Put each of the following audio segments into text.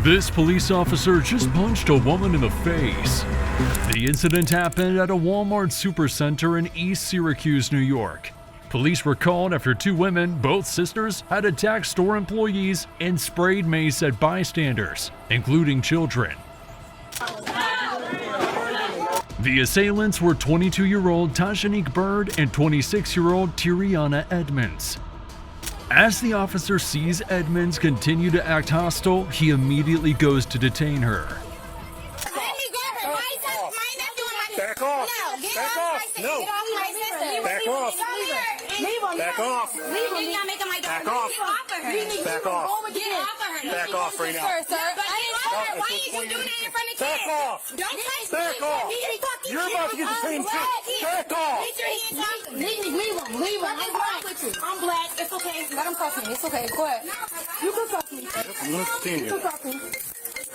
This police officer just punched a woman in the face. The incident happened at a Walmart supercenter in East Syracuse, New York. Police were called after two women, both sisters, had attacked store employees and sprayed mace at bystanders, including children. The assailants were 22-year-old Tajanique Bird and 26-year-old Tiriana Edmonds. As the officer sees Edmonds continue to act hostile, he immediately goes to detain her. Back off! Back off! No! Back off! Back off! Back off! Back off! Back off right now! Why are you doing that in front of kids? Back off! Don't touch me! Back off! You're about to get the same shit! Back off! Leave him. I'm black. It's okay. Let him talk to me. It's okay. Go ahead. You can talk to me. I'm gonna continue. You can talk to me.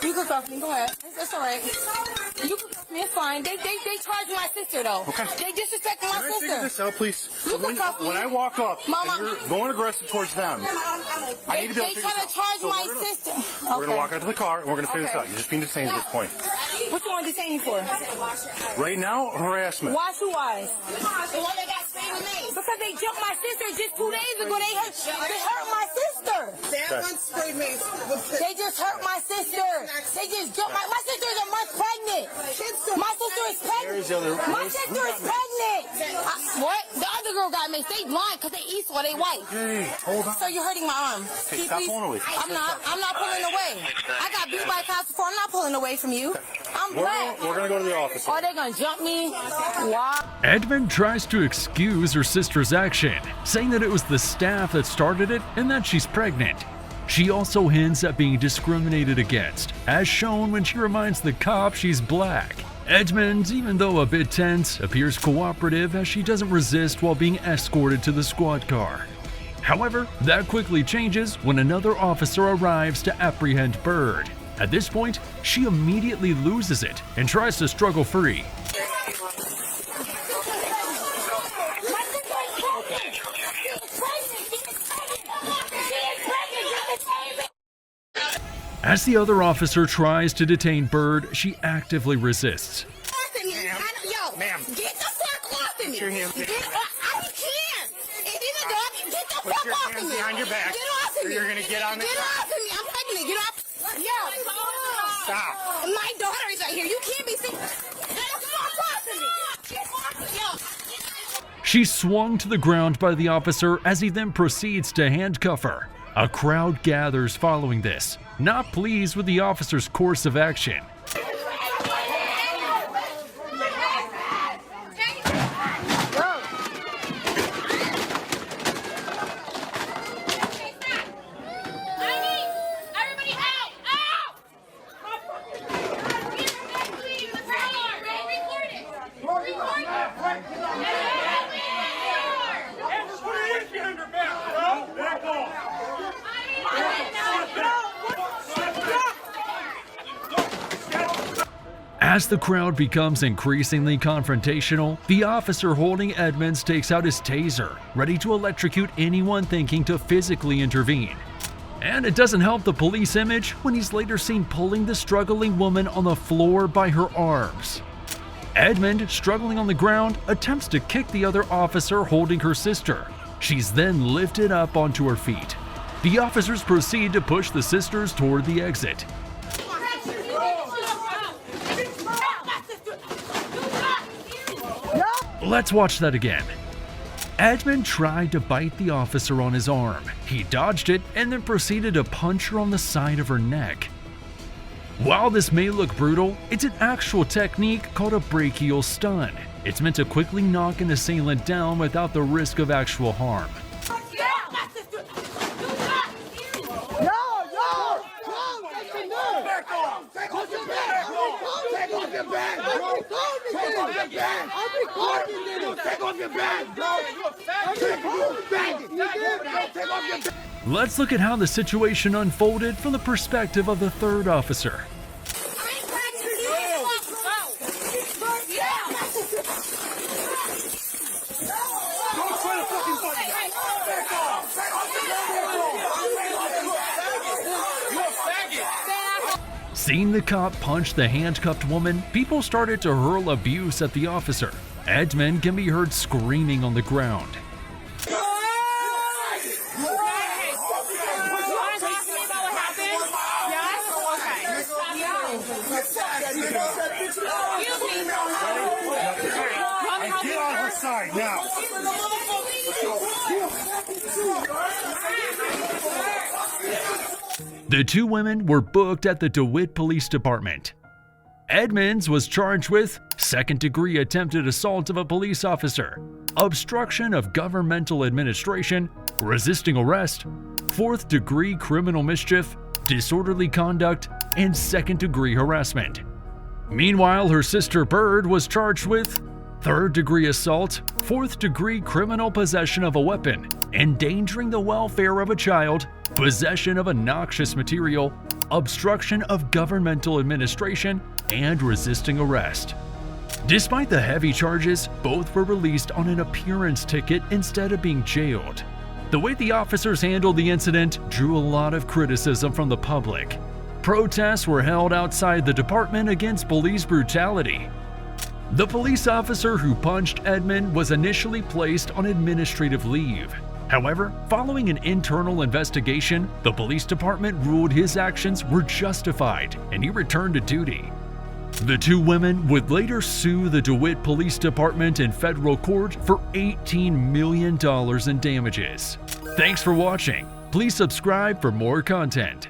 You can talk to me. Go ahead. It's all right. You can talk to me. It's fine. They charged my sister though. Okay. They disrespected my Can I sister. figure this out, please? You can talk to me. When I walk up, Mama. and you're going aggressive towards them, I need to be able to They figure trying to this out. charge So my we're gonna- sister. We're gonna walk out to the car and we're gonna figure this out. You're just being detained at this point. What you want to detain me for? Right now, harassment. Wash your eyes. The one that got sprayed with me. Because they jumped my sister just 2 days ago. They hurt my sister. They just hurt my sister. They just jumped my sister is a month pregnant. My sister is pregnant. My sister is pregnant. What? The other girl got maced. They blind because they east or they white. Hey, hold on. So you're hurting my arm. Hey, stop pulling away. I'm not pulling away. I got beat by cops before. I'm not pulling away from you. I'm black. We're gonna go to the office. Are they gonna jump me? Why? Edmond tries to excuse her sister's action, saying that it was the staff that started it and that she's pregnant. She also hints at being discriminated against, as shown when she reminds the cop she's black. Edmond, even though a bit tense, appears cooperative as she doesn't resist while being escorted to the squad car. However, that quickly changes when another officer arrives to apprehend Bird. At this point, she immediately loses it and tries to struggle free. As the other officer tries to detain Bird, she actively resists. Ma'am. Get the fuck off of me. Put your hands behind. I can't. It is a dog. Get the Put fuck your off hands of me. behind your back, Get off of or me. you're gonna get on the- Get off of me. I'm pregnant. Get off. Yo. Stop. My daughter is right here. You can't be sick. Get the fuck off of me. Get off. Yo. She's swung to the ground by the officer as he then proceeds to handcuff her. A crowd gathers following this, not pleased with the officer's course of action. As the crowd becomes increasingly confrontational, the officer holding Edmonds takes out his taser, ready to electrocute anyone thinking to physically intervene. And it doesn't help the police image when he's later seen pulling the struggling woman on the floor by her arms. Edmond, struggling on the ground, attempts to kick the other officer holding her sister. She's then lifted up onto her feet. The officers proceed to push the sisters toward the exit. Let's watch that again. Edmond tried to bite the officer on his arm. He dodged it and then proceeded to punch her on the side of her neck. While this may look brutal, it's an actual technique called a brachial stun. It's meant to quickly knock an assailant down without the risk of actual harm. Let's look at how the situation unfolded from the perspective of the third officer. Seeing the cop punch the handcuffed woman, people started to hurl abuse at the officer. Edmond can be heard screaming on the ground. Get on her side now. The two women were booked at the DeWitt Police Department. Edmonds was charged with second-degree attempted assault of a police officer, obstruction of governmental administration, resisting arrest, fourth-degree criminal mischief, disorderly conduct, and second-degree harassment. Meanwhile, her sister Bird was charged with third-degree assault, fourth-degree criminal possession of a weapon, endangering the welfare of a child, possession of a noxious material, obstruction of governmental administration, and resisting arrest. Despite the heavy charges, both were released on an appearance ticket instead of being jailed. The way the officers handled the incident drew a lot of criticism from the public. Protests were held outside the department against police brutality. The police officer who punched Edmond was initially placed on administrative leave. However, following an internal investigation, the police department ruled his actions were justified and he returned to duty. The two women would later sue the DeWitt Police Department in federal court for $18 million in damages. Thanks for watching. Please subscribe for more content.